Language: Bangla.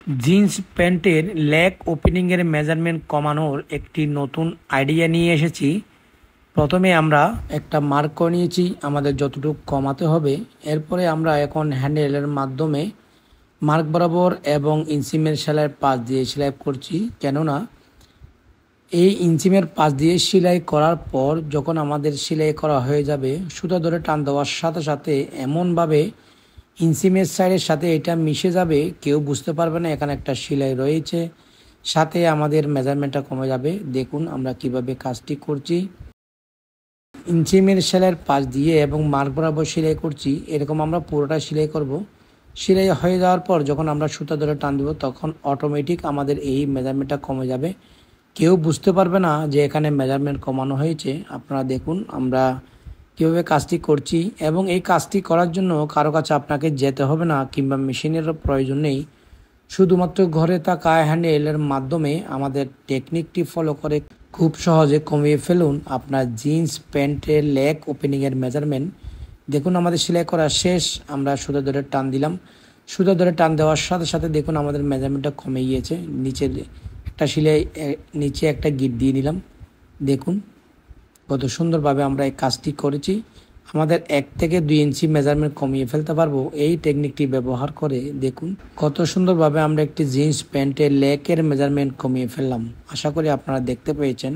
জিন্স প্যান্টের লেগ ওপেনিংয়ের মেজারমেন্ট কমানোর একটি নতুন আইডিয়া নিয়ে এসেছি। প্রথমে আমরা একটা মার্ক করে নিয়েছি আমাদের যতটুকু কমাতে হবে। এরপরে আমরা এখন হ্যান্ডেলের মাধ্যমে মার্ক বরাবর এবং ইঞ্চিমের সেলাইয়ের পাশ দিয়ে সেলাই করছি, কেননা এই ইঞ্চিমের পাশ দিয়ে সেলাই করার পর যখন আমাদের সেলাই করা হয়ে যাবে, সুতা ধরে টান দেওয়ার সাথে সাথে এমনভাবে ইঞ্চিমের সাইডের সাথে এটা মিশে যাবে, কেউ বুঝতে পারবে না এখানে একটা সেলাই রয়েছে, সাথে আমাদের মেজারমেন্টটা কমে যাবে। দেখুন আমরা কিভাবে কাজটি করছি। ইঞ্চিমের সেলাইয়ের পাশ দিয়ে এবং মার্ক বরাবর সেলাই করছি, এরকম আমরা পুরোটা সেলাই করব। সেলাই হয়ে যাওয়ার পর যখন আমরা সুতা ধরে টান দেবো, তখন অটোমেটিক আমাদের এই মেজারমেন্টটা কমে যাবে, কেউ বুঝতে পারবে না যে এখানে মেজারমেন্ট কমানো হয়েছে। আপনারা দেখুন আমরা কীভাবে কাজটি করছি, এবং এই কাজটি করার জন্য কারো কাছে আপনাকে যেতে হবে না কিংবা মেশিনেরও প্রয়োজন নেই। শুধুমাত্র ঘরে থাকা হ্যান্ডেলের মাধ্যমে আমাদের টেকনিকটি ফলো করে খুব সহজে কমিয়ে ফেলুন আপনার জিন্স প্যান্টের লেগ ওপেনিংয়ের মেজারমেন্ট। দেখুন আমাদের সেলাই করা শেষ, আমরা সুতা ধরে টান দিলাম। সুতা ধরে টান দেওয়ার সাথে সাথে দেখুন আমাদের মেজারমেন্টটা কমে গিয়েছে। নিচের একটা সেলাই, নিচে একটা গিট দিয়ে নিলাম। দেখুন কত সুন্দরভাবে আমরা এই কাজটি করেছি। আমাদের 1 থেকে 2 ইঞ্চি মেজারমেন্ট কমিয়ে ফেলতে পারবো এই টেকনিকটি ব্যবহার করে। দেখুন কত সুন্দরভাবে আমরা একটি জিন্স প্যান্টের লেগের মেজারমেন্ট কমিয়ে ফেললাম। আশা করি আপনারা দেখতে পেয়েছেন।